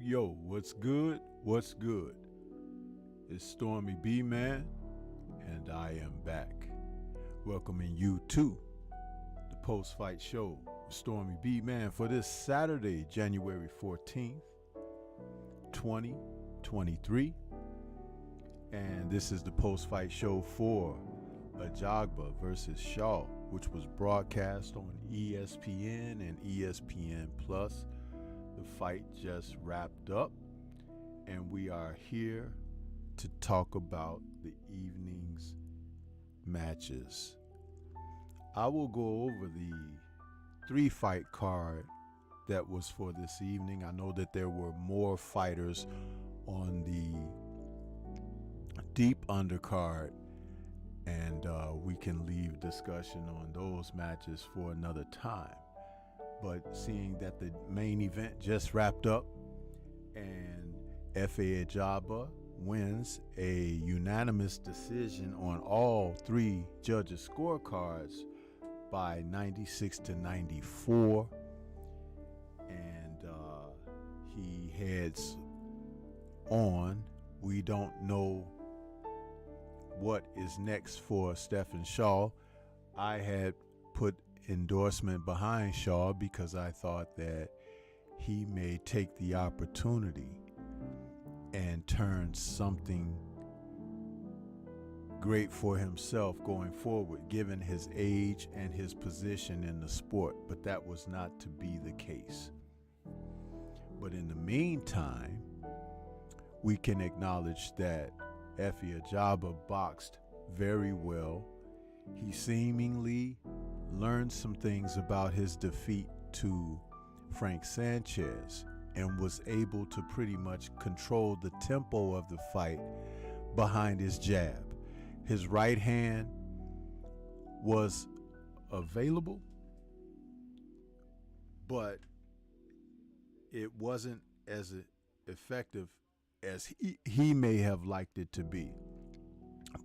Yo, what's good? What's good? It's Stormybman, and I am back, welcoming you to the post-fight show with Stormybman for this Saturday, January 14th, 2023. And this is the post-fight show for Ajagba versus Shaw, which was broadcast on ESPN and ESPN Plus. The fight just wrapped up, and we are here to talk about the evening's matches. I will go over the 3-fight card that was for this evening. I know that there were more fighters on the deep undercard, and we can leave discussion on those matches for another time. But seeing that the main event just wrapped up and F.A. Ajagba wins a unanimous decision on all 3 judges' scorecards by 96-94, and he heads on. We don't know what is next for Stephen Shaw. I had put endorsement behind Shaw because I thought that he may take the opportunity and turn something great for himself going forward, given his age and his position in the sport, but that was not to be the case. But in the meantime, we can acknowledge that F.A. Ajagba boxed very well. He seemingly learned some things about his defeat to Frank Sanchez and was able to pretty much control the tempo of the fight behind his jab. His right hand was available, but it wasn't as effective as he may have liked it to be.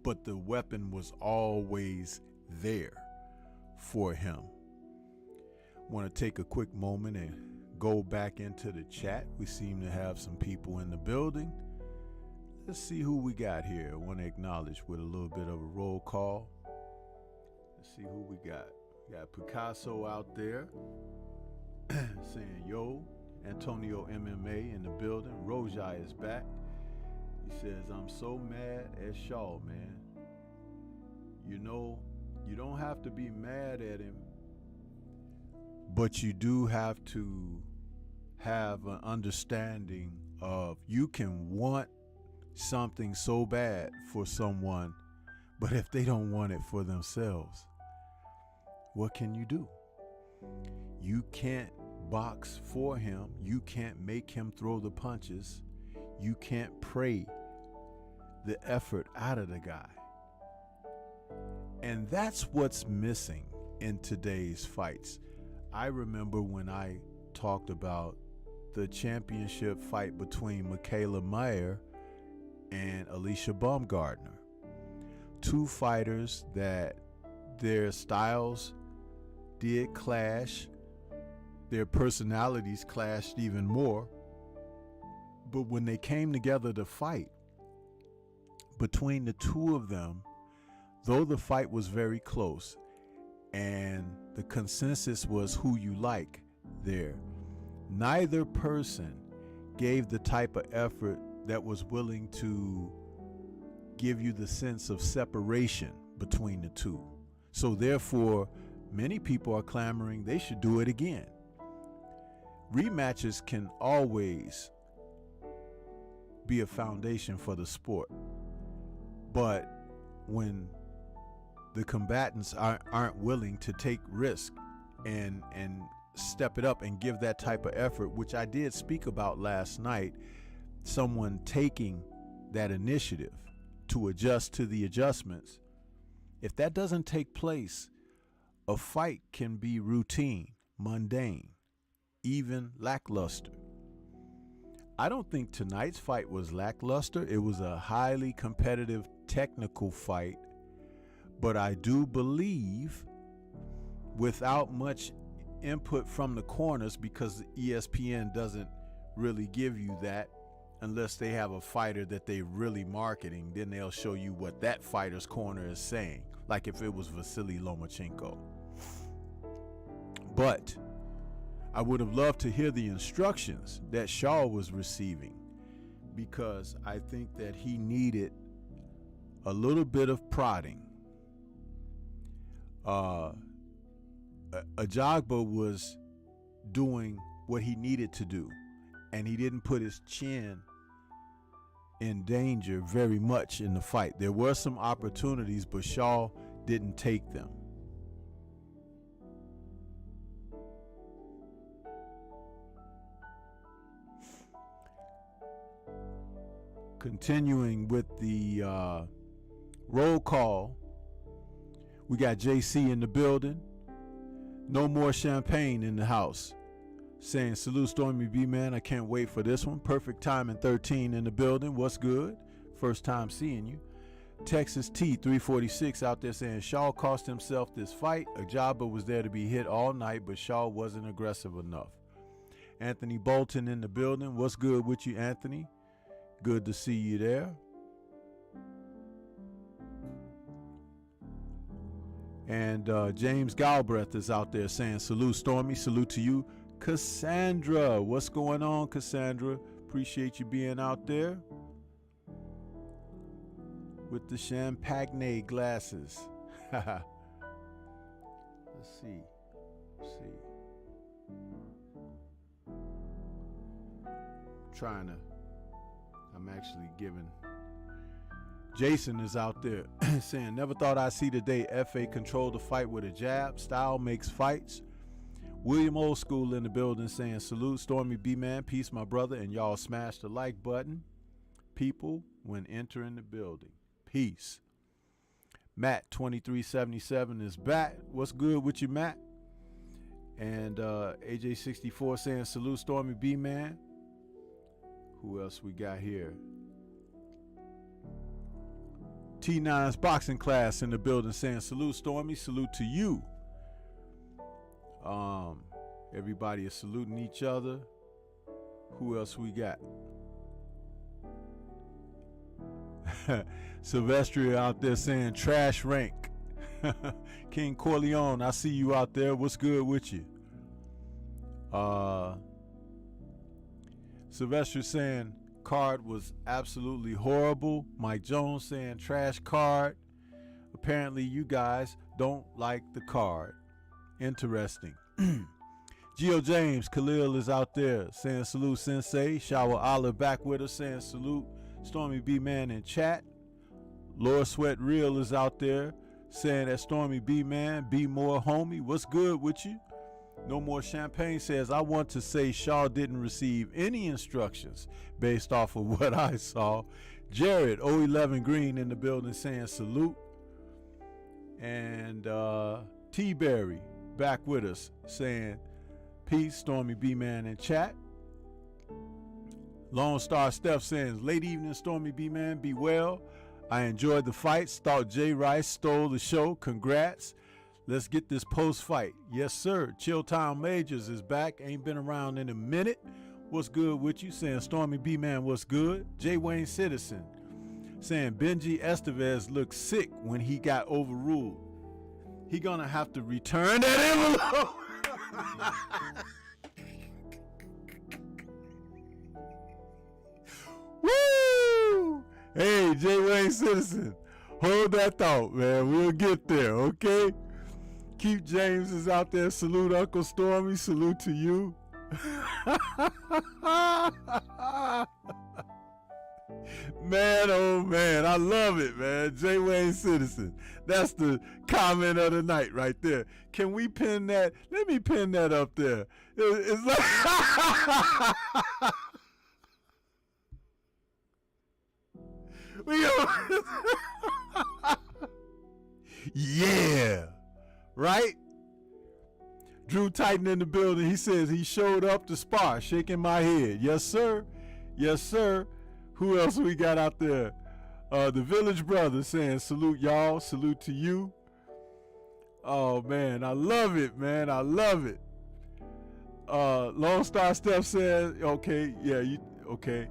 but the weapon was always there for him. Want to take a quick moment and go back into the chat. We seem to have some people in the building. Let's see who we got here. I want to acknowledge with a little bit of a roll call. Let's see who we got. We got Picasso out there saying, yo, Antonio MMA in the building. Rojai is back. He says, I'm so mad at Shaw, man. You know, you don't have to be mad at him, but you do have to have an understanding of you can want something so bad for someone, but if they don't want it for themselves, what can you do? You can't box for him. You can't make him throw the punches. You can't pray the effort out of the guy. And that's what's missing in today's fights. I remember when I talked about the championship fight between Michaela Mayer and Alicia Baumgardner. Two fighters that their styles did clash. Their personalities clashed even more. But when they came together to fight, between the two of them, though the fight was very close and the consensus was who you like there, neither person gave the type of effort that was willing to give you the sense of separation between the two. So therefore, many people are clamoring they should do it again. Rematches can always be a foundation for the sport. But when the combatants aren't willing to take risk and step it up and give that type of effort, which I did speak about last night, someone taking that initiative to adjust to the adjustments, if that doesn't take place, a fight can be routine, mundane, even lackluster. I don't think tonight's fight was lackluster. It was a highly competitive technical fight, but I do believe without much input from the corners, because ESPN doesn't really give you that unless they have a fighter that they're really marketing, then they'll show you what that fighter's corner is saying, like if it was Vasily Lomachenko. But I would have loved to hear the instructions that Shaw was receiving, because I think that he needed a little bit of prodding. Ajagba was doing what he needed to do, and he didn't put his chin in danger very much in the fight. There were some opportunities, but Shaw didn't take them. Continuing with the roll call, we got JC in the building. No more champagne in the house. Saying, salute Stormy B, man. I can't wait for this one. Perfect time in 13 in the building. What's good? First time seeing you. Texas T 346 out there saying Shaw cost himself this fight. Ajagba was there to be hit all night, but Shaw wasn't aggressive enough. Anthony Bolton in the building. What's good with you, Anthony? Good to see you there. And James Galbraith is out there saying, salute Stormy, salute to you. Cassandra, what's going on, Cassandra? Appreciate you being out there with the champagne glasses. Let's see. I'm actually giving. Jason is out there saying, never thought I'd see the day FA controlled the fight with a jab. Style makes fights. William Old School in the building saying, salute Stormy B, man. Peace, my brother. And y'all smash the like button, people, when entering the building. Peace. Matt 2377 is back. What's good with you, Matt? And AJ64 saying, salute Stormy B, man. Who else we got here? T9's boxing class in the building saying salute, Stormy. Salute to you. Everybody is saluting each other. Who else we got? Sylvester out there saying trash rank. King Corleone, I see you out there. What's good with you? Sylvester saying card was absolutely horrible. Mike Jones saying trash card. Apparently you guys don't like the card. Interesting. Geo James Khalil is out there saying salute Sensei. Shower Allah back with us saying salute Stormy B Man in chat. Lord Sweat Real is out there saying that Stormy B Man, be more homie. What's good with you? No More Champagne says, I want to say Shaw didn't receive any instructions based off of what I saw. Jared 011 Green in the building saying salute. And T-Berry back with us saying peace, Stormy B-Man in chat. Lone Star Steph saying, late evening, Stormy B-Man, be well. I enjoyed the fights. Thought Jay Rice stole the show. Congrats. Let's get this post-fight. Yes, sir. Chilltown Majors is back. Ain't been around in a minute. What's good with you? Saying Stormy B-Man, what's good? J. Wayne Citizen saying Benji Estevez looked sick when he got overruled. He gonna have to return that envelope. Woo! Hey, J. Wayne Citizen, hold that thought, man. We'll get there, okay? Keith James is out there. Salute Uncle Stormy. Salute to you. Man, oh man, I love it, man. J. Wayne Citizen. That's the comment of the night right there. Can we pin that? Let me pin that up there. It's like yeah, right? Drew Titan in the building. He says he showed up to spar, shaking my head. Yes, sir. Yes, sir. Who else we got out there? The Village Brothers saying salute y'all. Salute to you. Oh man, I love it, man. I love it. Lone Star Steph says, okay, yeah, you okay.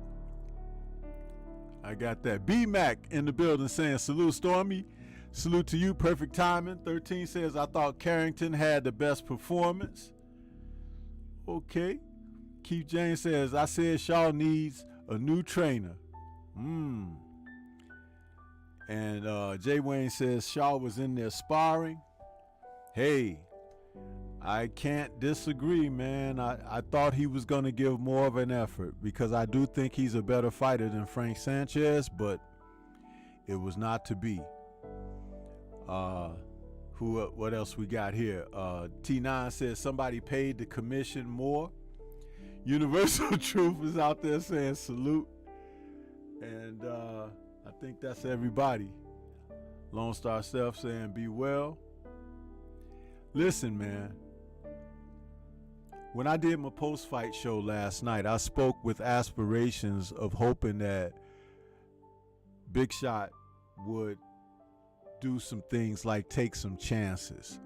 I got that. B-Mac in the building saying salute Stormy. Salute to you. Perfect timing. 13 says I thought Carrington had the best performance. Okay. Keith James says I said Shaw needs a new trainer. And Jay Wayne says Shaw was in there sparring. Hey, I can't disagree, man. I thought he was going to give more of an effort because I do think he's a better fighter than Frank Sanchez, but it was not to be. What else we got here? T9 says somebody paid the commission more. Universal Truth is out there saying salute. And I think that's everybody. Lone Star Steph saying be well. Listen, man. When I did my post-fight show last night, I spoke with aspirations of hoping that Big Shot would do some things like take some chances.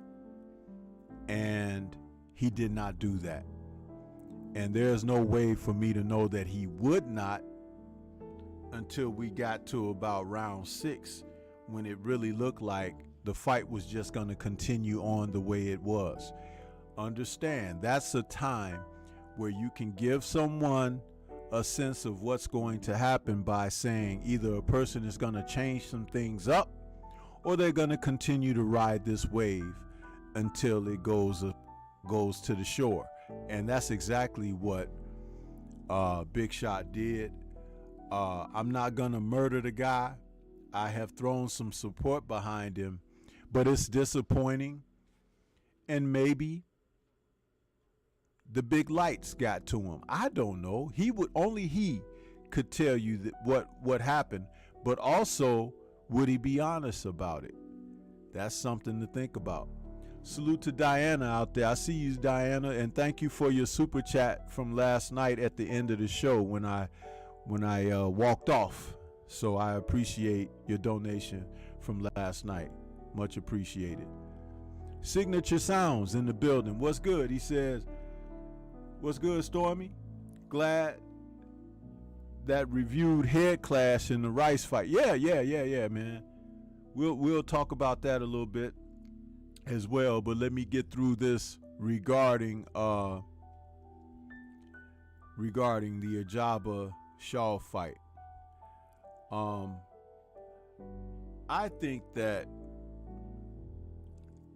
And he did not do that. And there's no way for me to know that he would not until we got to about round 6, when it really looked like the fight was just going to continue on the way it was. Understand, that's a time where you can give someone a sense of what's going to happen by saying either a person is going to change some things up or they're going to continue to ride this wave until it goes to the shore. And that's exactly what Big Shot did. I'm not going to murder the guy. I have thrown some support behind him, but it's disappointing. And maybe the big lights got to him. I don't know. Only he could tell you that what happened, but also would he be honest about it? That's something to think about. Salute to Diana out there. I see you, Diana, and thank you for your super chat from last night at the end of the show when I walked off. So I appreciate your donation from last night. Much appreciated. Signature Sounds in the building. What's good? He says, what's good, Stormy? Glad that reviewed head clash in the Rice fight. Yeah, man. We'll talk about that a little bit as well, but let me get through this regarding the Ajagba Shaw fight. I think that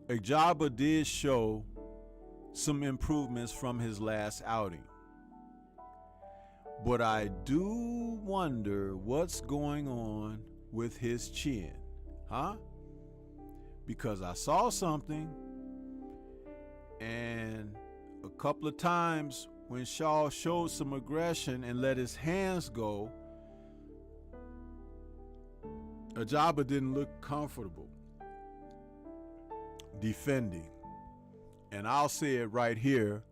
Ajagba did show some improvements from his last outing. But I do wonder what's going on with his chin. Huh? Because I saw something, and a couple of times when Shaw showed some aggression and let his hands go, Ajagba didn't look comfortable defending. And I'll say it right here,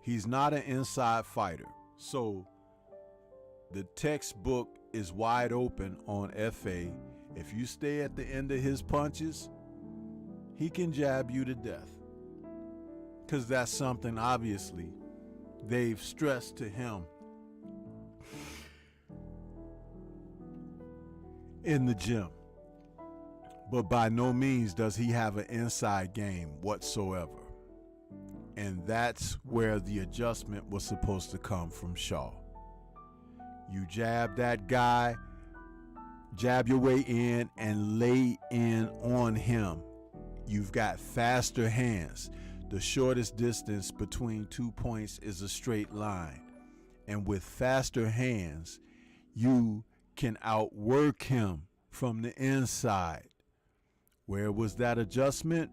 he's not an inside fighter. So the textbook is wide open on FA. If you stay at the end of his punches, he can jab you to death. Because that's something, obviously, they've stressed to him in the gym. But by no means does he have an inside game whatsoever. And that's where the adjustment was supposed to come from Shaw. You jab that guy, jab your way in and lay in on him. You've got faster hands. The shortest distance between 2 points is a straight line. And with faster hands, you can outwork him from the inside. Where was that adjustment?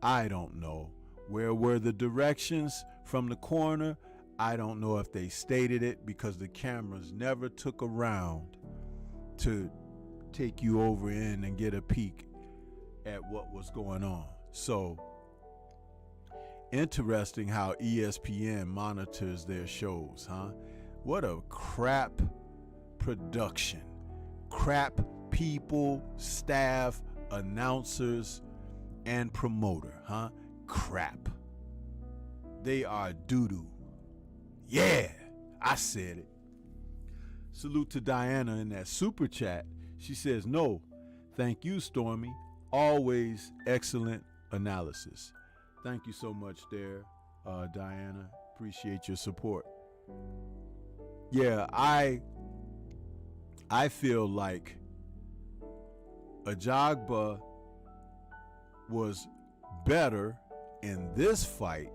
I don't know. Where were the directions from the corner? I don't know if they stated it, because the cameras never took around to take you over in and get a peek at what was going on. So interesting how ESPN monitors their shows, huh? What a crap production. Crap people, staff, announcers, and promoter, huh? Crap. They are doo-doo. Yeah, I said it. Salute to Diana in that super chat. She says, no, thank you, Stormy. Always excellent analysis. Thank you so much there, Diana. Appreciate your support. Yeah, I feel like Ajagba was better in this fight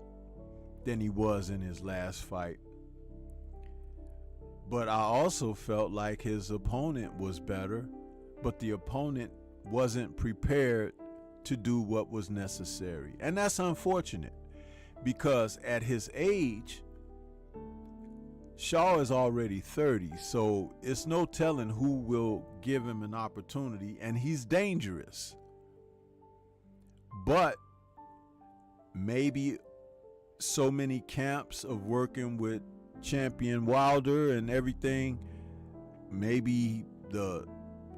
than he was in his last fight. But I also felt like his opponent was better, but the opponent wasn't prepared to do what was necessary. And that's unfortunate, because at his age, Shaw is already 30, so it's no telling who will give him an opportunity, and he's dangerous. But maybe so many camps of working with Champion Wilder and everything, maybe the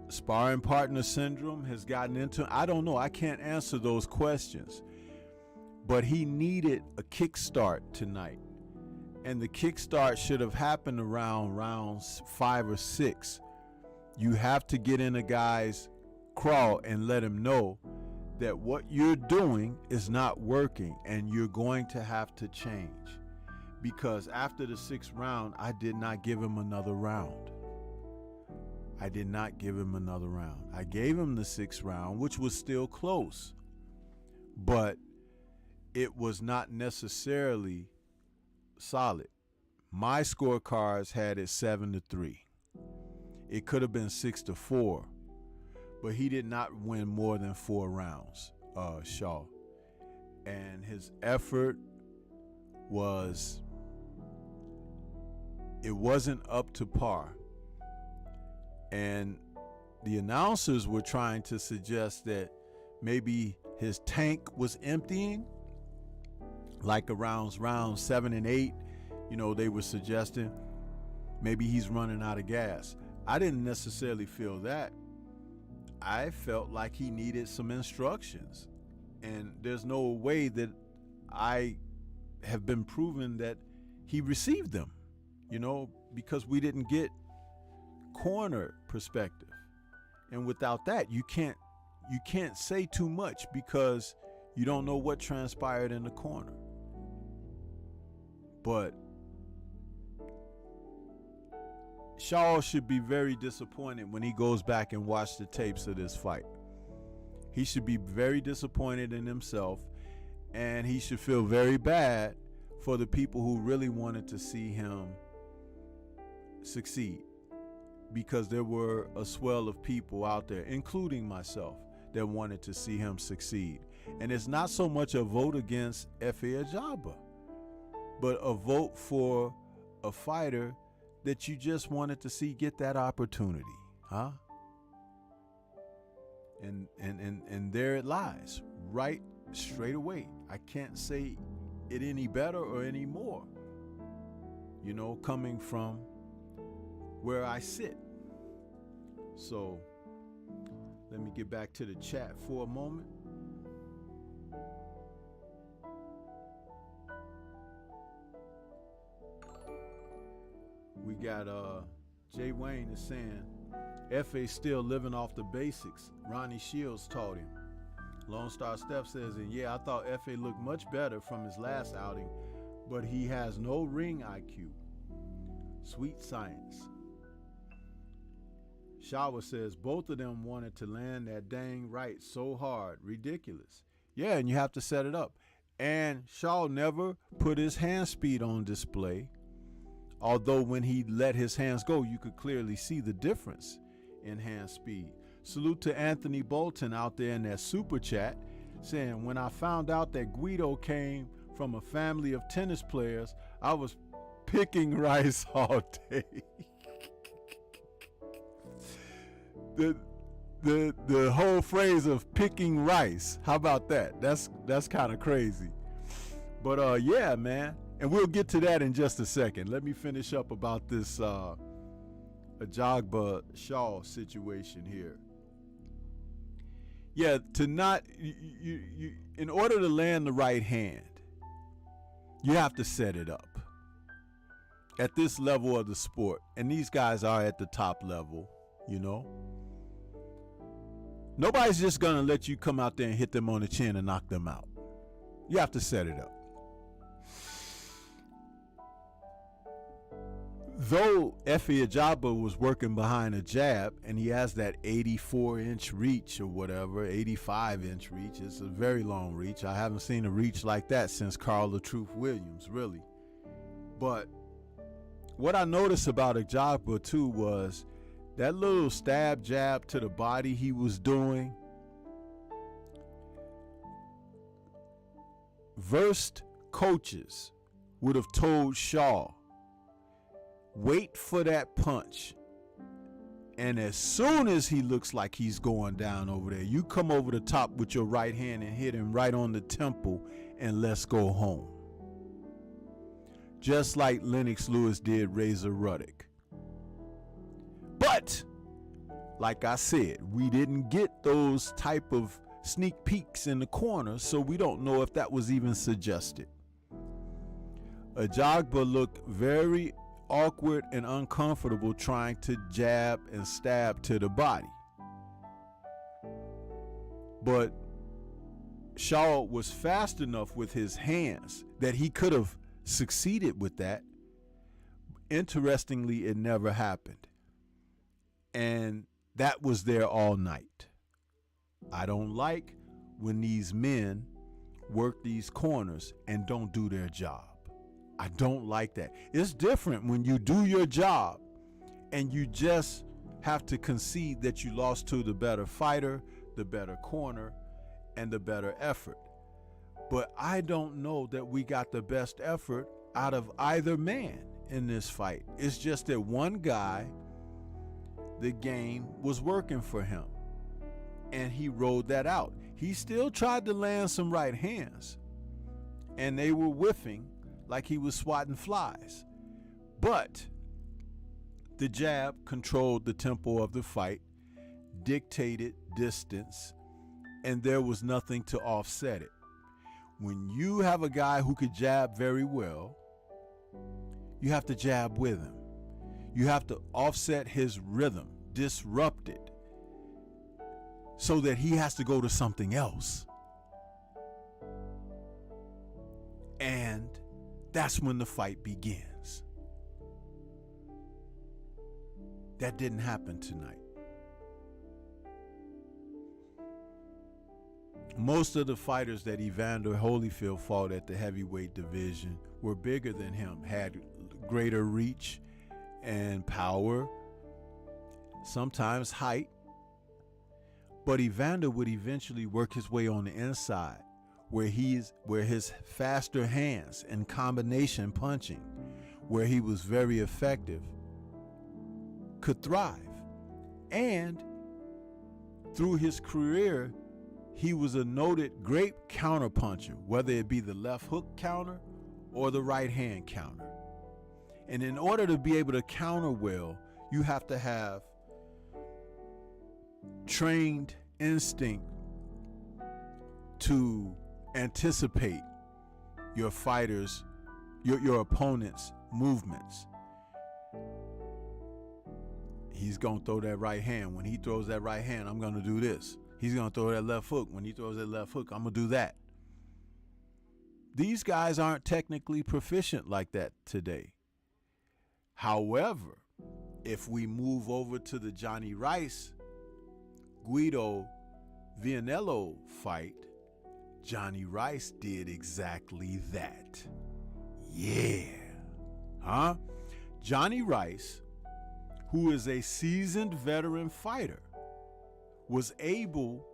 sparring partner syndrome has gotten into, I don't know. I can't answer those questions. But he needed a kickstart tonight. And the kickstart should have happened around rounds 5 or 6. You have to get in a guy's crawl and let him know that what you're doing is not working, and you're going to have to change. Because after the 6th round, I did not give him another round. I did not give him another round. I gave him the 6th round, which was still close. But it was not necessarily solid. My scorecards had it 7-3. It could have been 6-4. But he did not win more than 4 rounds, Shaw. And his effort was, it wasn't up to par. And the announcers were trying to suggest that maybe his tank was emptying, like around rounds 7 and 8. You know, they were suggesting maybe he's running out of gas. I didn't necessarily feel that. I felt like he needed some instructions. And there's no way that I have been proven that he received them, because we didn't get corner perspective. And without that, you can't say too much because you don't know what transpired in the corner. But Shaw should be very disappointed when he goes back and watch the tapes of this fight. He should be very disappointed in himself, and he should feel very bad for the people who really wanted to see him succeed, because there were a swell of people out there, including myself, that wanted to see him succeed. And it's not so much a vote against Efe Ajagba, but a vote for a fighter that you just wanted to see get that opportunity, huh? And there it lies, right straight away. I can't say it any better or any more, coming from where I sit. So let me get back to the chat for a moment. We got Jay Wayne is saying F.A. still living off the basics. Ronnie Shields taught him. Lone Star Steph says, and yeah, I thought F.A. looked much better from his last outing, but he has no ring IQ. Sweet science. Shawa says both of them wanted to land that dang right so hard. Ridiculous. Yeah, and you have to set it up. And Shaw never put his hand speed on display, although when he let his hands go, you could clearly see the difference in hand speed. Salute to Anthony Bolton out there in that super chat saying, when I found out that Guido came from a family of tennis players, I was picking rice all day. The whole phrase of picking rice, how about that? That's kind of crazy. But yeah, man, and we'll get to that in just a second. Let me finish up about this Ajagba Shaw situation here. Yeah, to not you in order to land the right hand, you have to set it up at this level of the sport, and these guys are at the top level. Nobody's just gonna let you come out there and hit them on the chin and knock them out. You have to set it up. Though Efe Ajagba was working behind a jab and he has that 84-inch reach or whatever, 85-inch reach, it's a very long reach. I haven't seen a reach like that since Carl the Truth Williams, really. But what I noticed about Ajagba too was that little stab jab to the body he was doing. Versed coaches would have told Shaw, wait for that punch, and as soon as he looks like he's going down over there, you come over the top with your right hand and hit him right on the temple, and let's go home. Just like Lennox Lewis did Razor Ruddock. But like I said, we didn't get those type of sneak peeks in the corner, so we don't know if that was even suggested. Ajagba looked very awkward and uncomfortable trying to jab and stab to the body. But Shaw was fast enough with his hands that he could have succeeded with that. Interestingly, it never happened. And that was there all night. I don't like when these men work these corners and don't do their job. I don't like that. It's different when you do your job and you just have to concede that you lost to the better fighter, the better corner, and the better effort. But I don't know that we got the best effort out of either man in this fight. It's just that one guy, the game was working for him, and he rode that out. He still tried to land some right hands, and they were whiffing like he was swatting flies. But The jab controlled the tempo of the fight, dictated distance, and there was nothing to offset it. When you have a guy who could jab very well, you have to jab with him. You have to offset his rhythm, disrupt it, so that he has to go to something else. And that's when the fight begins. That didn't happen tonight. Most of the fighters that Evander Holyfield fought at the heavyweight division were bigger than him, had greater reach and power, sometimes height. But Evander would eventually work his way on the inside, where his faster hands and combination punching, where he was very effective, could thrive. And through his career, he was a noted great counterpuncher, whether it be the left hook counter or the right hand counter. And in order to be able to counter well, you have to have trained instinct to anticipate your fighters, your opponent's movements. He's going to throw that right hand. When he throws that right hand, I'm going to do this. He's going to throw that left hook. When he throws that left hook, I'm going to do that. These guys aren't technically proficient like that today. However, if we move over to the Johnny Rice, Guido Vianello fight, Johnny Rice did exactly that. Yeah. Huh? Johnny Rice, who is a seasoned veteran fighter, was able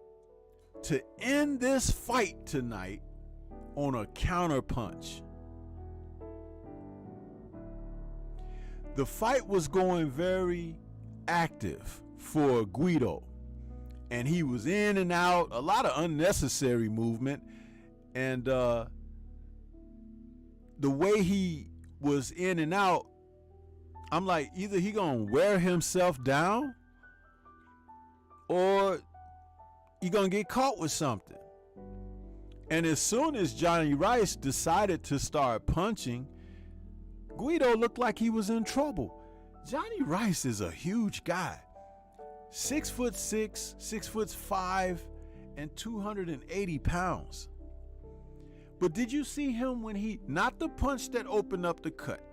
to end this fight tonight on a counter punch. The fight was going very active for Guido, and he was in and out, a lot of unnecessary movement, and the way he was in and out, I'm like, either he gonna wear himself down or he gonna get caught with something. And as soon as Johnny Rice decided to start punching, Guido looked like he was in trouble. Johnny Rice is a huge guy, 6'6", 6'5", and 280 pounds. But did you see him when he, not the punch that opened up the cut,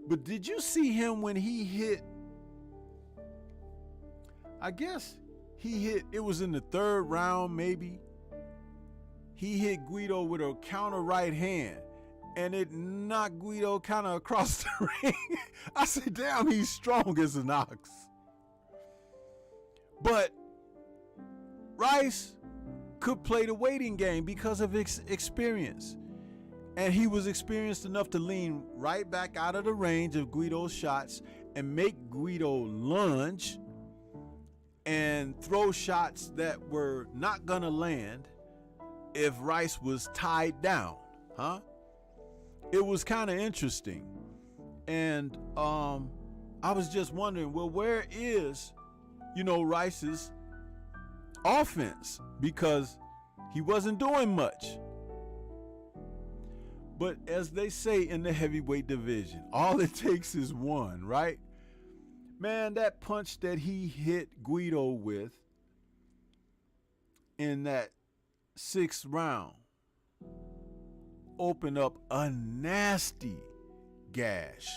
but did you see him when he hit, I guess he hit, it was in the third round maybe, he hit Guido with a counter right hand, and it knocked Guido kind of across the ring. I said, damn, he's strong as an ox. But Rice could play the waiting game because of experience. And he was experienced enough to lean right back out of the range of Guido's shots and make Guido lunge and throw shots that were not gonna land if Rice was tied down, huh? It was kind of interesting. And I was just wondering, well, where is, Rice's offense? Because he wasn't doing much. But as they say in the heavyweight division, all it takes is one, right? Man, that punch that he hit Guido with in that 6th round opened up a nasty gash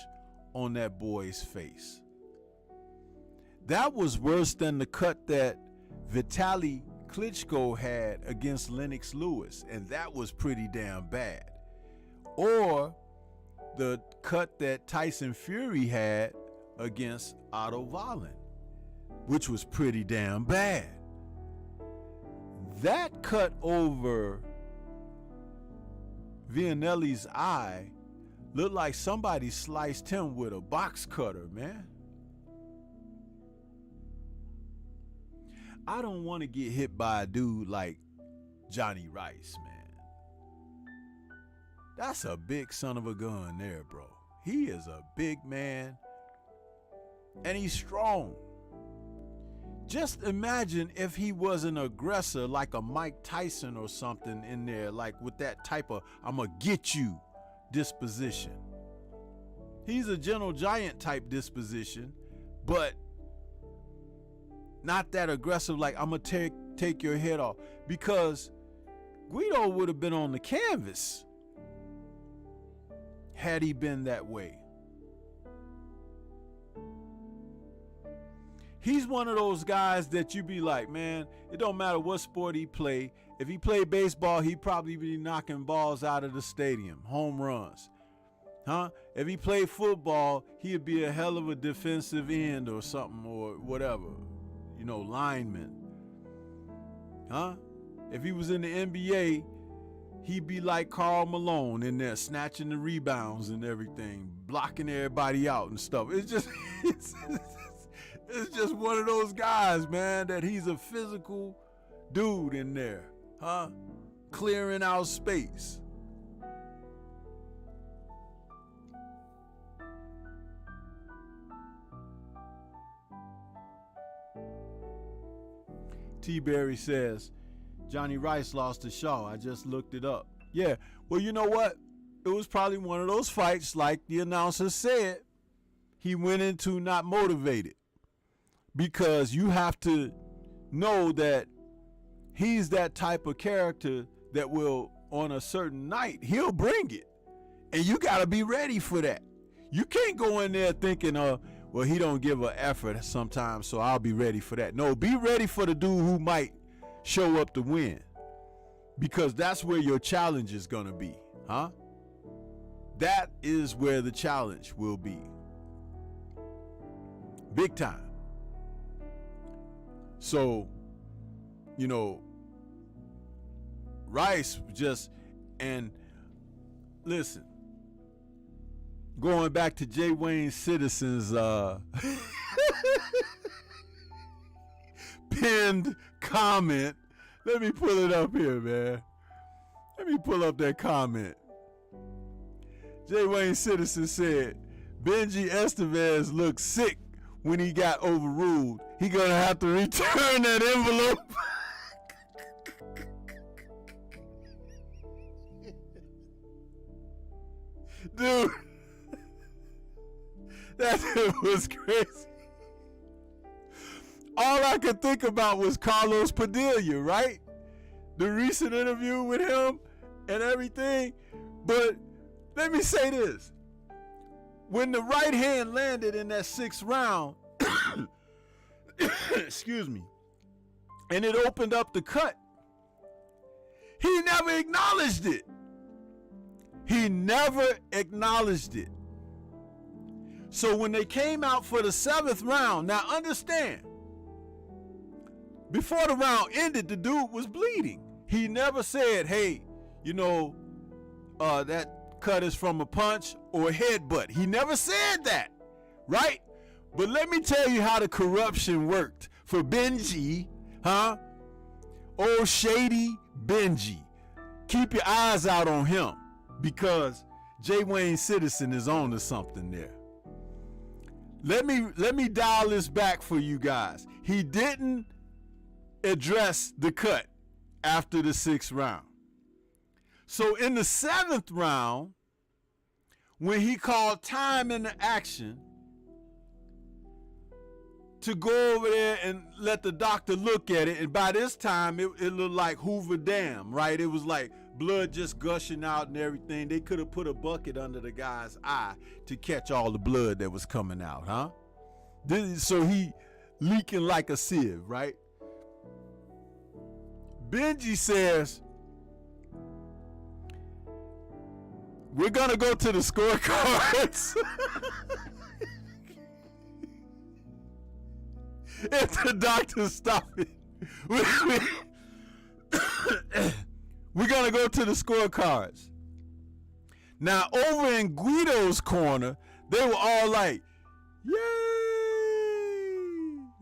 on that boy's face. That was worse than the cut that Vitaly Klitschko had against Lennox Lewis, and that was pretty damn bad. Or the cut that Tyson Fury had against Otto Wallin, which was pretty damn bad. That cut over Vianelli's eye looked like somebody sliced him with a box cutter, man. I don't want to get hit by a dude like Johnny Rice, man. That's a big son of a gun there, bro. He is a big man and he's strong. Just imagine if he was an aggressor like a Mike Tyson or something in there, like with that type of "I'ma get you" disposition. He's a gentle giant type disposition, but not that aggressive like "I'ma take your head off," because Guido would have been on the canvas had he been that way. He's one of those guys that you be like, man, it don't matter what sport he play. If he played baseball, he'd probably be knocking balls out of the stadium, home runs. Huh? If he played football, he'd be a hell of a defensive end or something, or whatever, lineman. Huh? If he was in the NBA, he'd be like Karl Malone in there, snatching the rebounds and everything, blocking everybody out and stuff. It's just, it's just one of those guys, man, that he's a physical dude in there, huh? Clearing out space. T. Berry says, Johnny Rice lost to Shaw. I just looked it up. Yeah, well, you know what? It was probably one of those fights, like the announcer said, he went into not motivated. Because you have to know that he's that type of character that will, on a certain night, he'll bring it. And you got to be ready for that. You can't go in there thinking, well, he don't give an effort sometimes, so I'll be ready for that. No, be ready for the dude who might show up to win. Because that's where your challenge is going to be, huh? That is where the challenge will be. Big time. So, Rice just, and listen, going back to Jay Wayne Citizen's pinned comment, let me pull it up here, man. Let me pull up that comment. Jay Wayne Citizen said, Benji Estevez looked sick when he got overruled. He gonna have to return that envelope. Dude, that was crazy. All I could think about was Carlos Padilla, right? The recent interview with him and everything. But let me say this. When the right hand landed in that 6th round, excuse me, and it opened up the cut, he never acknowledged it. He never acknowledged it. So when they came out for the 7th round, now understand, before the round ended, the dude was bleeding. He never said, hey, that cut is from a punch or a headbutt. He never said that, right? But let me tell you how the corruption worked for Benji, huh? Old shady Benji. Keep your eyes out on him, because Jay Wayne Citizen is on to something there. Let me dial this back for you guys. He didn't address the cut after the 6th round. So in the 7th round, when he called time in the action to go over there and let the doctor look at it, and by this time it looked like Hoover Dam, right? It was like blood just gushing out and everything. They could have put a bucket under the guy's eye to catch all the blood that was coming out, huh? So he leaking like a sieve, right? Benji says, we're gonna go to the scorecards. If the doctors stop it, we're gonna go to the scorecards. Now over in Guido's corner, they were all like, yay,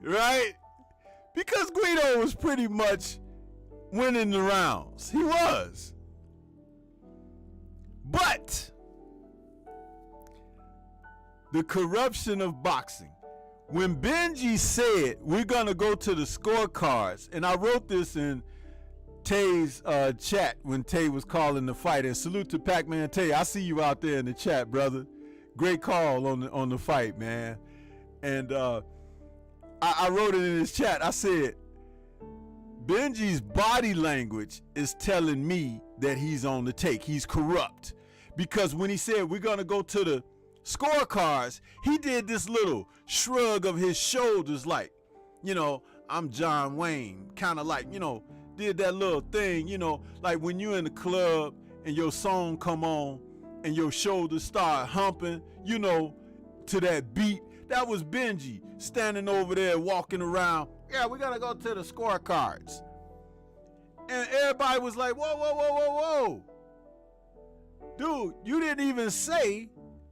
right? Because Guido was pretty much winning the rounds. He was. But the corruption of boxing. when Benji said we're gonna go to the scorecards, and I wrote this in Tay's chat when Tay was calling the fight, and salute to Pac-Man Tay. I see you out there in the chat, brother. Great call on the fight, man. And I wrote it in his chat. I said, Benji's body language is telling me that he's on the take. He's corrupt. Because when he said we're going to go to the scorecards, he did this little shrug of his shoulders like, you know, I'm John Wayne. Kind of like, you know, did that little thing, you know, like when you're in the club and your song come on and your shoulders start humping, you know, to that beat. That was Benji standing over there walking around. Yeah, we gotta go to the scorecards. And everybody was like, whoa, whoa, whoa, whoa, whoa. Dude, you didn't even say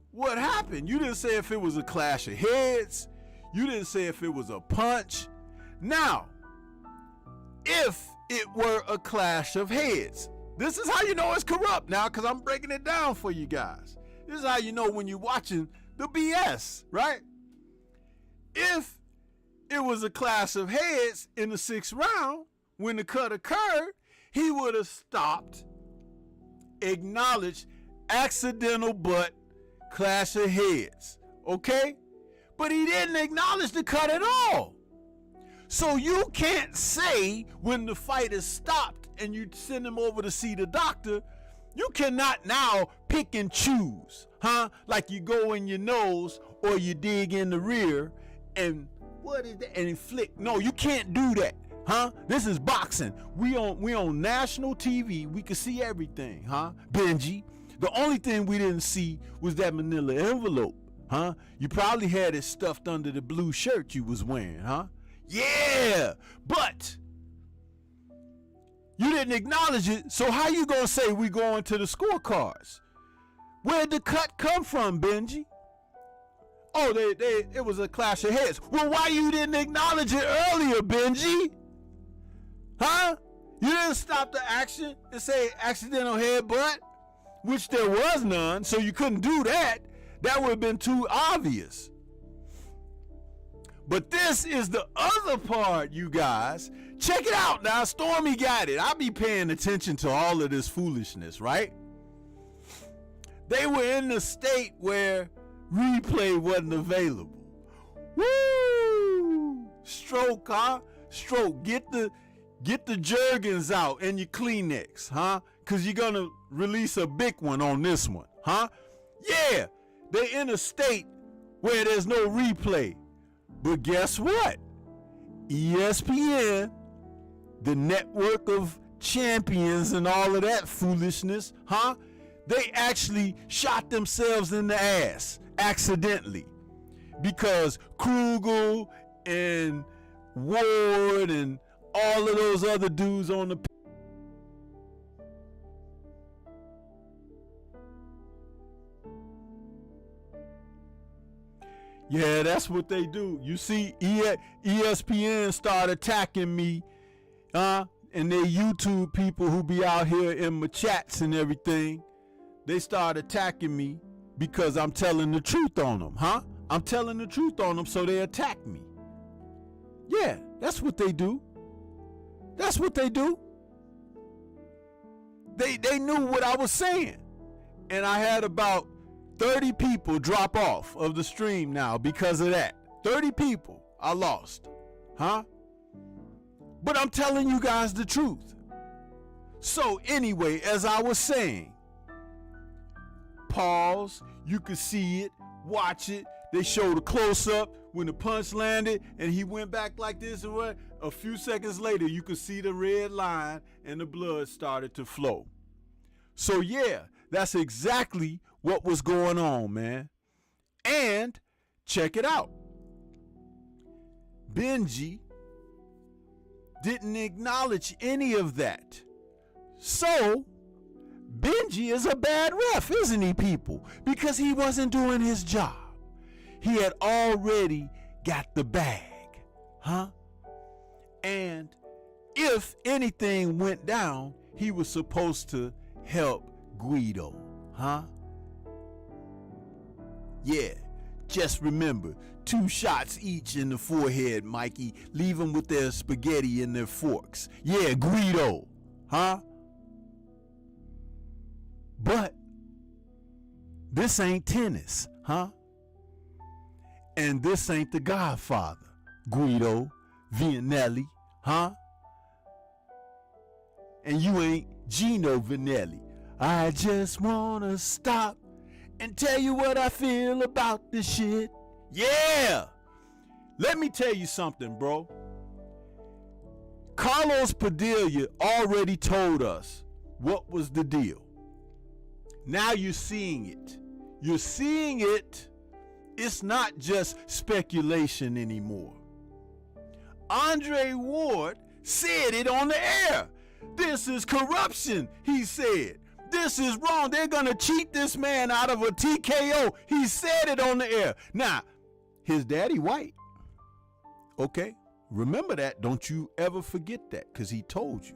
what happened. You didn't say if it was a clash of heads. You didn't say if it was a punch. Now, if it were a clash of heads, this is how you know it's corrupt now, because I'm breaking it down for you guys. This is how you know when you're watching the BS, right? If it was a clash of heads in the 6th round, when the cut occurred, he would have stopped, acknowledged accidental but clash of heads, okay? But he didn't acknowledge the cut at all. So you can't say when the fight is stopped and you send him over to see the doctor, you cannot now pick and choose, huh? Like you go in your nose or you dig in the rear and what is that? And inflict. No, you can't do that, huh? This is boxing. We on national TV. We can see everything, huh? Benji. The only thing we didn't see was that manila envelope, huh? You probably had it stuffed under the blue shirt you was wearing, huh? Yeah, but you didn't acknowledge it, so how you gonna say we going to the scorecards? Where'd the cut come from, Benji? Oh, it was a clash of heads. Well, why you didn't acknowledge it earlier, Benji? Huh? You didn't stop the action and say accidental headbutt, which there was none, so you couldn't do that. That would have been too obvious. But this is the other part, you guys. Check it out now. Stormy got it. I be paying attention to all of this foolishness, right? They were in the state where replay wasn't available. Woo! Stroke, huh? Stroke. Get the Jergens out and your Kleenex, huh? Because you're going to release a big one on this one, huh? Yeah, they in a state where there's no replay. But guess what? ESPN, the network of champions and all of that foolishness, huh? They actually shot themselves in the ass accidentally because Krugel and Ward and all of those other dudes on the yeah, that's what they do. You see, ESPN start attacking me, and they YouTube people who be out here in my chats and everything. They start attacking me because I'm telling the truth on them, huh? I'm telling the truth on them, so they attack me. Yeah, that's what they do. That's what they do. They knew what I was saying, and I had about 30 people drop off of the stream now because of that. 30 people I lost, huh? But I'm telling you guys the truth. So anyway, as I was saying, pause, you could see it, watch it. They showed a close-up when the punch landed and he went back like this and what? A few seconds later, you could see the red line and the blood started to flow. So yeah, that's exactly what was going on, man. And check it out. Benji didn't acknowledge any of that. So Benji is a bad ref, isn't he, people? Because he wasn't doing his job. He had already got the bag, huh? And if anything went down, he was supposed to help Guido, huh? Yeah, Just remember, 2 shots each in the forehead, Mikey. Leave them with their spaghetti and their forks. Yeah, Guido. Huh? But this ain't tennis, huh? And this ain't The Godfather, Guido, Vianello, huh? And you ain't Gino Vanelli. I just wanna stop and tell you what I feel about this shit. Yeah! Let me tell you something, bro. Carlos Padilla already told us what was the deal. Now you're seeing it. You're seeing it. It's not just speculation anymore. Andre Ward said it on the air. This is corruption, he said. This is wrong. They're going to cheat this man out of a TKO. He said it on the air. Now, his daddy white. Okay? Remember that. Don't you ever forget that, because he told you.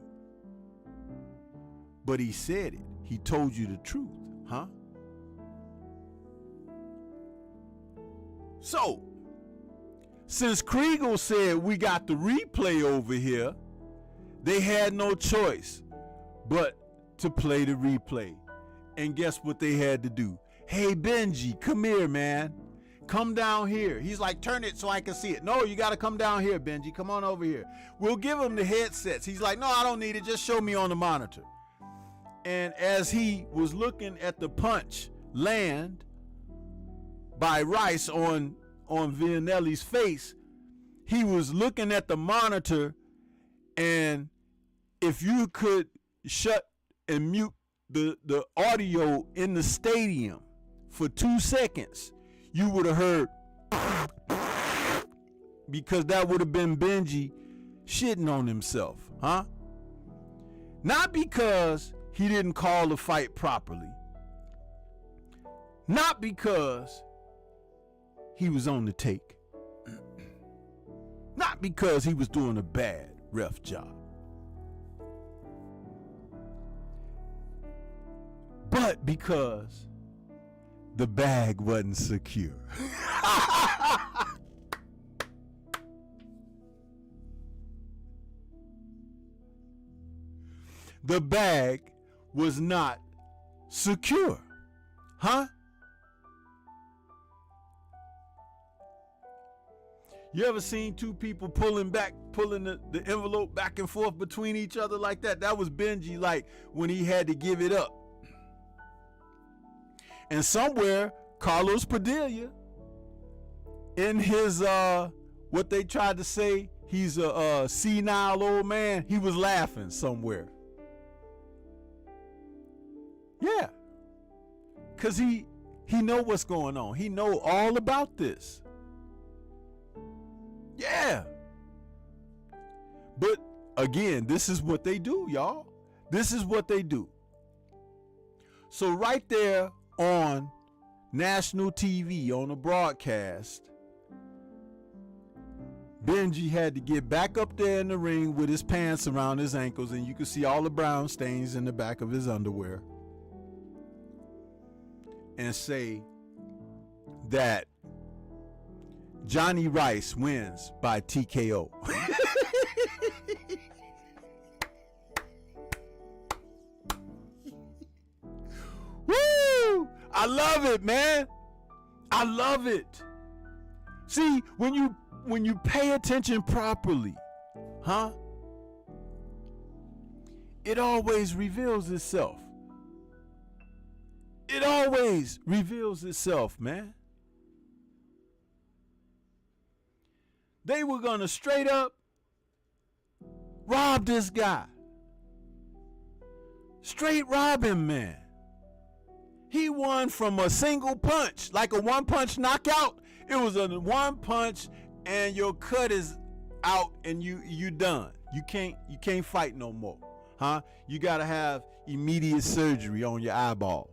But he said it. He told you the truth, huh? So, since Kriegel said we got the replay over here, they had no choice but to play the replay. And guess what they had to do? Hey, Benji, come here, man. Come down here. He's like, turn it so I can see it. No, you got to come down here, Benji. Come on over here. We'll give him the headsets. He's like, no, I don't need it. Just show me on the monitor. And as he was looking at the punch land by Rice on Vianelli's face, he was looking at the monitor, and if you could shut and mute the audio in the stadium for 2 seconds, you would have heard, because that would have been Benji shitting on himself, huh? Not because he didn't call the fight properly, not because he was on the take, not because he was doing a bad ref job, but because the bag wasn't secure. The bag was not secure, huh? You ever seen two people pulling the envelope back and forth between each other like that? That was Benji, like when he had to give it up. And somewhere, Carlos Padilla, in his, what they tried to say, he's a senile old man, he was laughing somewhere. Yeah. Because he know what's going on. He know all about this. Yeah. But again, this is what they do, y'all. This is what they do. So right there on national TV, on the broadcast, Benji had to get back up there in the ring with his pants around his ankles, and you could see all the brown stains in the back of his underwear, and say that Johnny Rice wins by TKO. Woo! I love it, man. I love it. See, when you pay attention properly, huh? It always reveals itself. It always reveals itself, man. They were going to straight up rob this guy. Straight rob him, man. He won from a single punch, like a one-punch knockout. It was a one punch and your cut is out and you done. You can't fight no more. Huh? You got to have immediate surgery on your eyeball.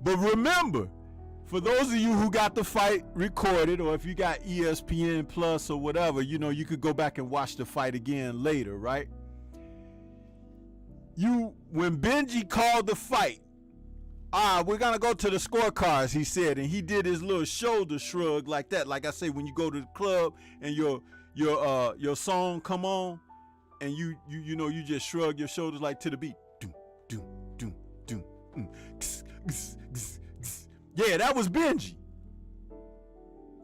But remember, for those of you who got the fight recorded, or if you got ESPN Plus or whatever, you know, you could go back and watch the fight again later, right? When Benji called the fight We're gonna go to the scorecards, he said, and he did his little shoulder shrug like that. Like I say, when you go to the club and your song come on, and you just shrug your shoulders like to the beat. Doom, doom, doom, doom. Yeah, that was Benji.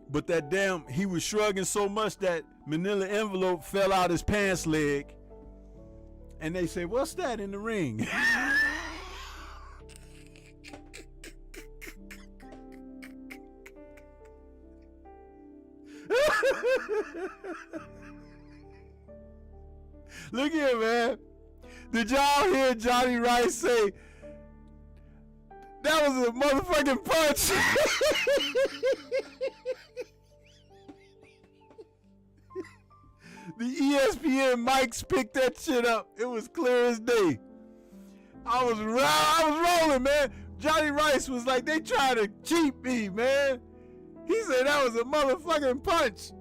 But that damn, he was shrugging so much that manila envelope fell out his pants leg. And they say, what's that in the ring? Look here, man. Did y'all hear Johnny Rice say that was a motherfucking punch? The ESPN mics picked that shit up. It was clear as day. I was rolling, man. Johnny Rice was like, they trying to cheat me, man. He said that was a motherfucking punch.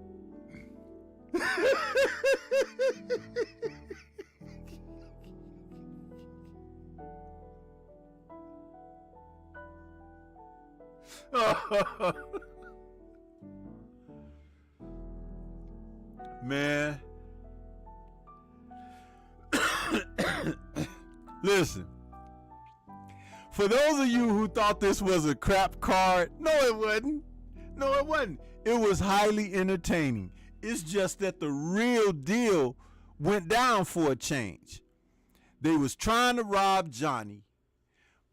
Man. Listen. For those of you who thought this was a crap card, no it wasn't. No it wasn't. It was highly entertaining. It's just that the real deal went down for a change. They was trying to rob Johnny,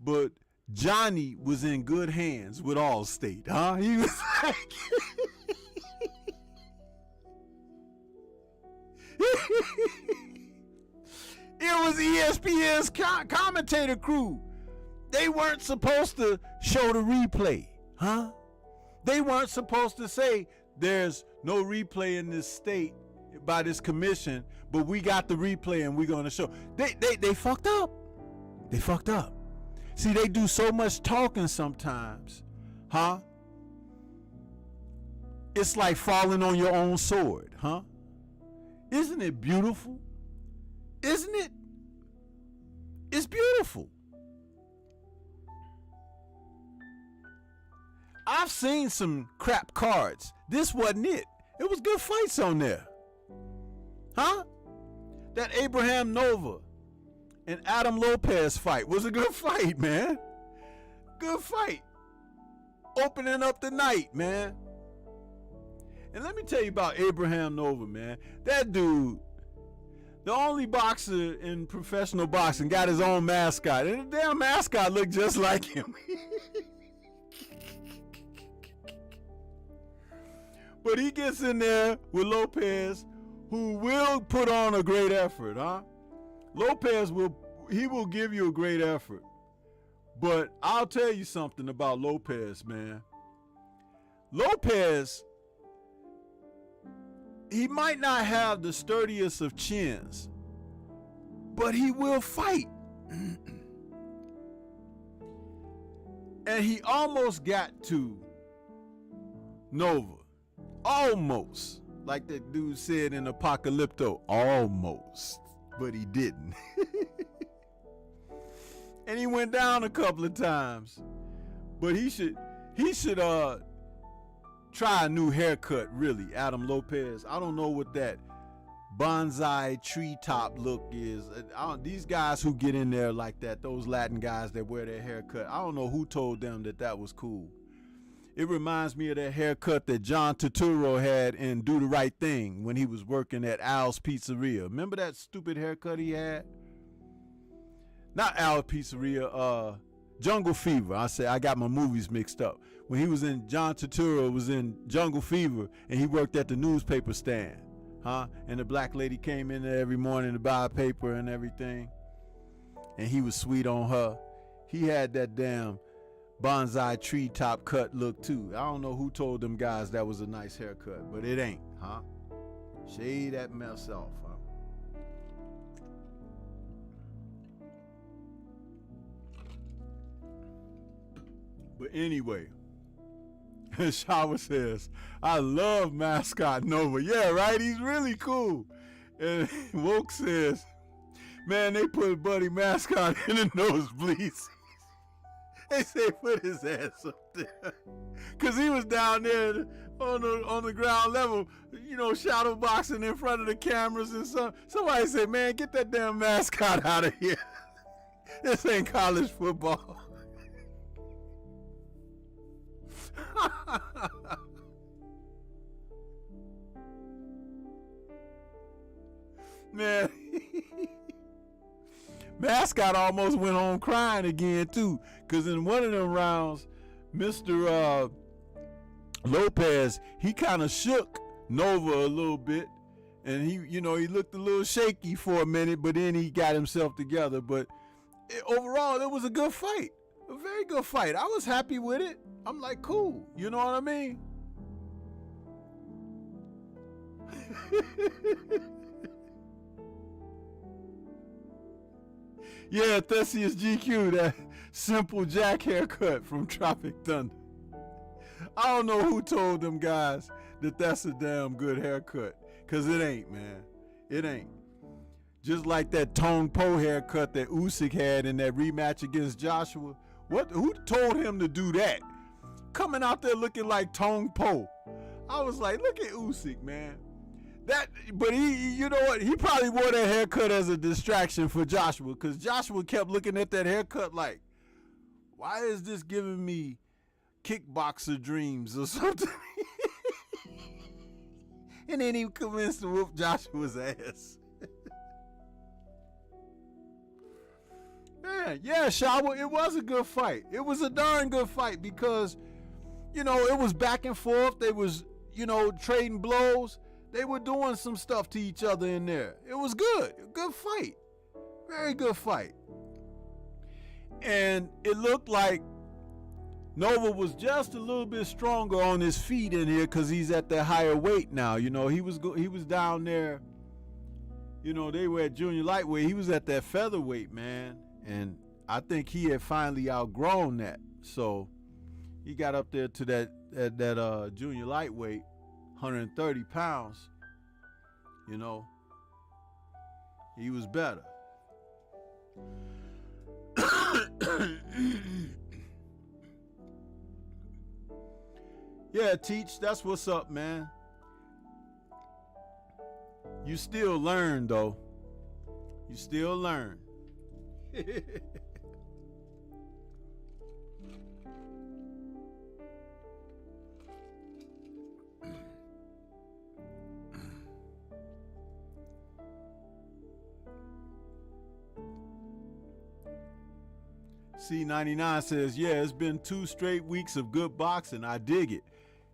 but Johnny was in good hands with Allstate, huh? He was like it was ESPN's commentator crew. They weren't supposed to show the replay, huh? They weren't supposed to say there's no replay in this state by this commission, but we got the replay and we're going to show. They fucked up. They fucked up. See, they do so much talking sometimes, huh? It's like falling on your own sword, huh? Isn't it beautiful? Isn't it? It's beautiful. I've seen some crap cards. This wasn't it. It was good fights on there. Huh? That Abraham Nova and Adam Lopez fight was a good fight, man. Good fight. Opening up the night, man. And let me tell you about Abraham Nova, man. That dude, the only boxer in professional boxing, got his own mascot. And the damn mascot looked just like him. But he gets in there with Lopez, who will put on a great effort, huh? Lopez will give you a great effort. But I'll tell you something about Lopez, man. Lopez, he might not have the sturdiest of chins, but he will fight. And he almost got to Nova. Almost. Like that dude said in Apocalypto, almost. But he didn't. And he went down a couple of times. But he should try a new haircut, really, Adam Lopez. I don't know what that bonsai treetop look is. These guys who get in there like that, those Latin guys that wear their haircut, I don't know who told them that was cool. It reminds me of that haircut that John Turturro had in Do the Right Thing when he was working at Al's Pizzeria. Remember that stupid haircut he had? Not Al's Pizzeria, Jungle Fever. I got my movies mixed up. When he was in, John Turturro was in Jungle Fever, and he worked at the newspaper stand, huh? And the black lady came in there every morning to buy a paper and everything. And he was sweet on her. He had that damn bonsai treetop cut look too. I don't know who told them guys that was a nice haircut, but it ain't, huh? Shave that mess off, huh? But anyway, Shawa says, I love mascot Nova. Yeah, right? He's really cool. And Woke says, man, they put Buddy Mascot in the nosebleeds. They say put his ass up there. Cause he was down there on the ground level, you know, shadow boxing in front of the cameras and stuff. Somebody said, man, get that damn mascot out of here. This ain't college football. Man, mascot almost went home crying again too, because in one of them rounds, Mr. Lopez, he kind of shook Nova a little bit, and he looked a little shaky for a minute, but then he got himself together. But overall, it was a good fight, a very good fight. I was happy with it. I'm like, cool, you know what I mean? Yeah, Theseus GQ, that simple Jack haircut from Tropic Thunder. I don't know who told them guys that that's a damn good haircut, because it ain't, man. It ain't. Just like that Tone Po haircut that Usyk had in that rematch against Joshua. Who told him to do that? Coming out there looking like Tone Po. I was like, look at Usyk, man. But he, you know what? He probably wore that haircut as a distraction for Joshua, because Joshua kept looking at that haircut like, why is this giving me kickboxer dreams or something? And then he commenced to whoop Joshua's ass. Man, yeah, Shawa, it was a good fight. It was a darn good fight because, you know, it was back and forth. They was, you know, trading blows. They were doing some stuff to each other in there. It was good. A good fight. Very good fight. And it looked like Nova was just a little bit stronger on his feet in here because he's at that higher weight now. You know, he was down there. You know, they were at junior lightweight. He was at that featherweight, man. And I think he had finally outgrown that. So he got up there to that junior lightweight. 130 pounds, you know, he was better. Yeah, Teach, that's what's up, man. You still learn, though. You still learn. C99 says, yeah, it's been 2 straight weeks of good boxing. I dig it.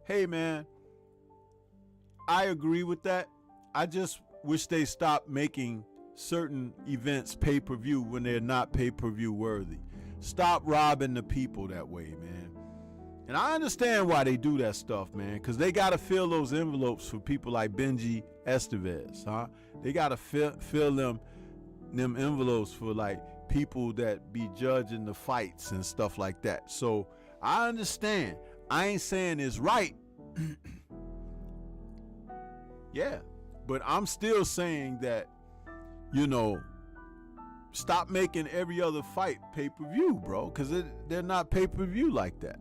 Hey, man, I agree with that. I just wish they stopped making certain events pay-per-view when they're not pay-per-view worthy. Stop robbing the people that way, man. And I understand why they do that stuff, man, because they got to fill those envelopes for people like Benji Estevez, huh? They got to fill them envelopes for, like, people that be judging the fights and stuff like that. So I understand. I ain't saying it's right. Yeah, but I'm still saying that, you know, stop making every other fight pay-per-view, bro, because they're not pay-per-view like that.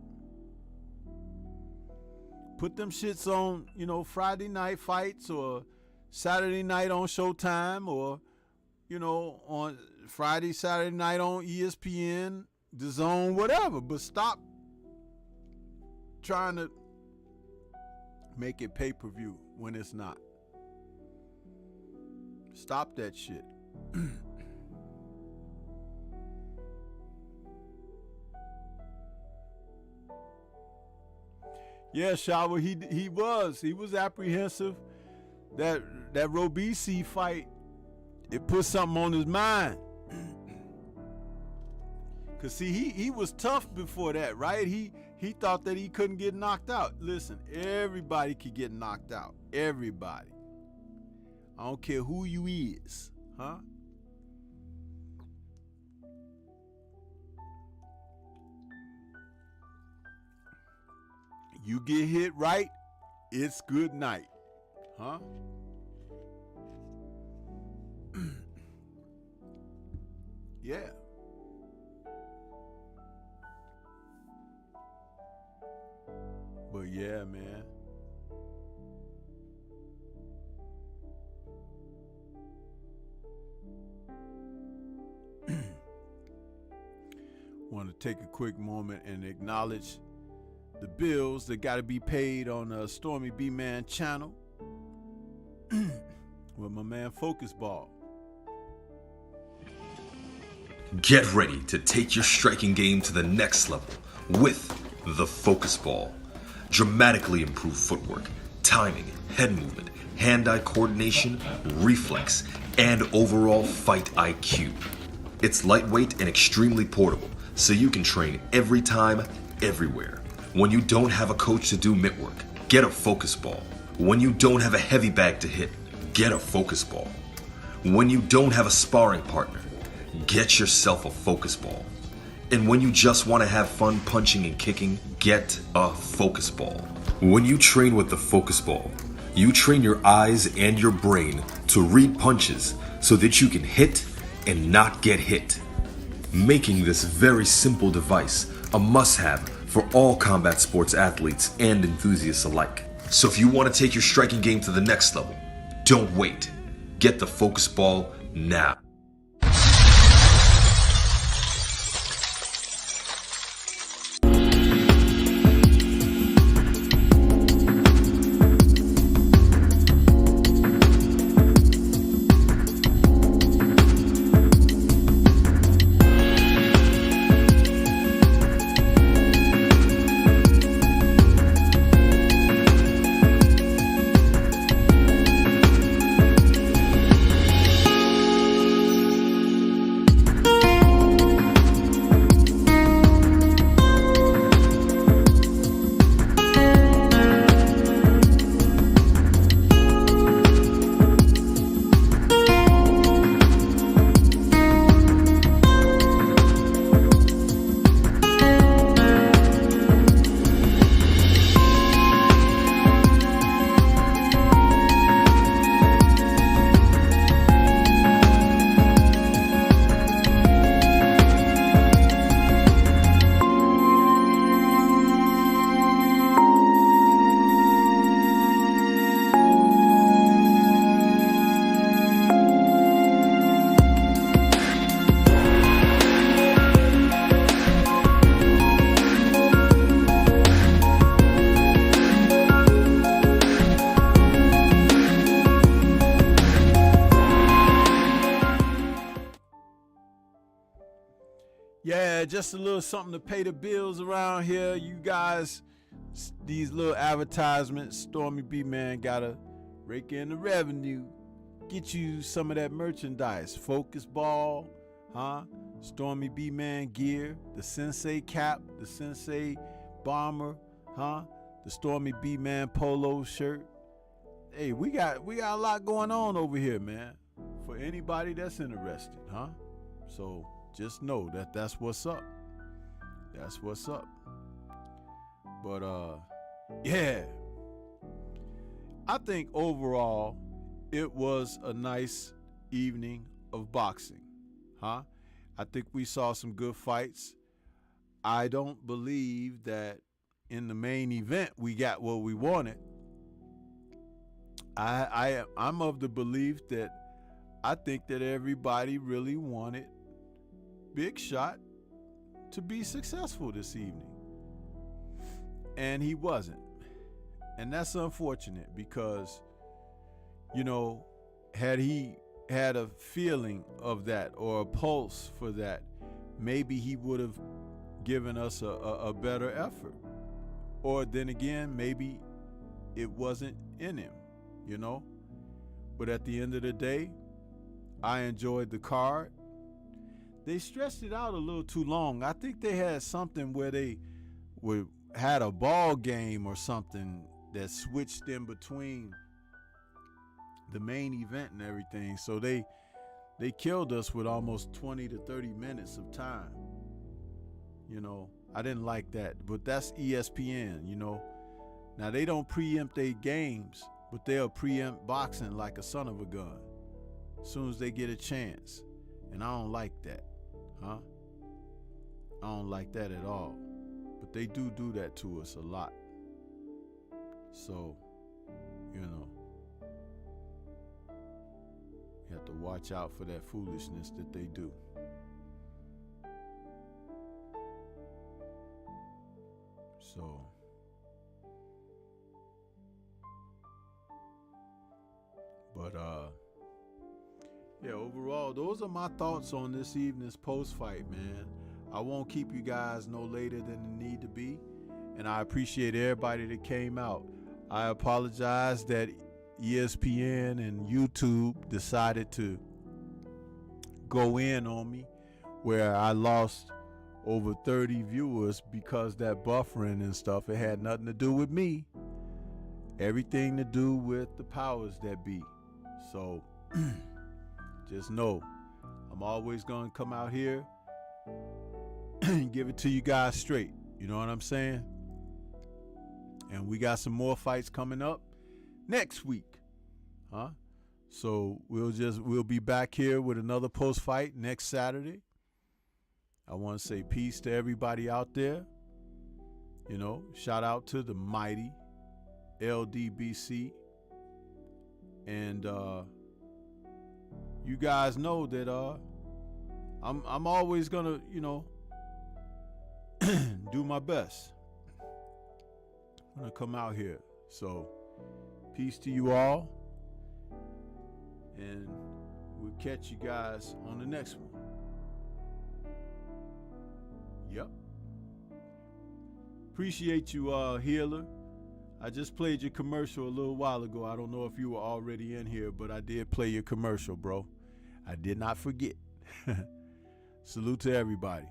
Put them shits on, you know, Friday night fights or Saturday night on Showtime, or, you know, on Friday, Saturday night on ESPN, The Zone, whatever. But stop trying to make it pay-per-view when it's not. Stop that shit. Yeah, Shawa, he was apprehensive. That Robisi fight, it put something on his mind. Cause see, he was tough before that, right? He thought that he couldn't get knocked out. Listen, everybody could get knocked out. Everybody. I don't care who you is, huh? You get hit right, it's good night, huh? Yeah. But yeah, man. Want to take a quick moment and acknowledge the bills that got to be paid on the Stormybman channel with my man Focus Ball. Get ready to take your striking game to the next level with the Focus Ball. Dramatically improved footwork, timing, head movement, hand-eye coordination, reflex, and overall fight IQ. It's lightweight and extremely portable, so you can train every time, everywhere. When you don't have a coach to do mitt work, get a Focus Ball. When you don't have a heavy bag to hit, get a Focus Ball. When you don't have a sparring partner, get yourself a Focus Ball. And when you just want to have fun punching and kicking, get a Focus Ball. When you train with the Focus Ball, you train your eyes and your brain to read punches so that you can hit and not get hit, making this very simple device a must-have for all combat sports athletes and enthusiasts alike. So if you want to take your striking game to the next level, don't wait. Get the Focus Ball now. Yeah, just a little something to pay the bills around here. You guys, these little advertisements, Stormybman gotta rake in the revenue, get you some of that merchandise. Focus Ball, Stormybman gear, the Sensei cap, the Sensei bomber, the Stormybman polo shirt. Hey, we got a lot going on over here, man. For anybody that's interested, So just know that that's what's up. That's what's up. But yeah, I think overall it was a nice evening of boxing, I think we saw some good fights. I don't believe that in the main event we got what we wanted. I'm of the belief that I think that everybody really wanted Big Shot to be successful this evening, and he wasn't, and that's unfortunate because, had he had a feeling of that or a pulse for that, maybe he would have given us a better effort. Or then again, maybe it wasn't in him, But at the end of the day, I enjoyed the card. They stretched it out a little too long. I think they had something where they had a ball game or something that switched in between the main event and everything. So they killed us with almost 20 to 30 minutes of time. I didn't like that, but that's ESPN, Now they don't preempt their games, but they'll preempt boxing like a son of a gun as soon as they get a chance. And I don't like that. I don't like that at all. But they do that to us a lot. So, you know, you have to watch out for that foolishness that they do. So, but yeah, overall, those are my thoughts on this evening's post-fight, man. I won't keep you guys no later than it need to be, and I appreciate everybody that came out. I apologize that ESPN and YouTube decided to go in on me, where I lost over 30 viewers because that buffering and stuff. It had nothing to do with me. Everything to do with the powers that be. So just know I'm always going to come out here and give it to you guys straight. You know what I'm saying? And we got some more fights coming up next week. Huh? So we'll be back here with another post fight next Saturday. I want to say peace to everybody out there. You know, shout out to the mighty LDBC. And you guys know that I'm always gonna, you know, do my best. I'm gonna come out here. So peace to you all. And we'll catch you guys on the next one. Yep. Appreciate you, Healer. I just played your commercial a little while ago. I don't know if you were already in here, but I did play your commercial, bro. I did not forget. Salute to everybody.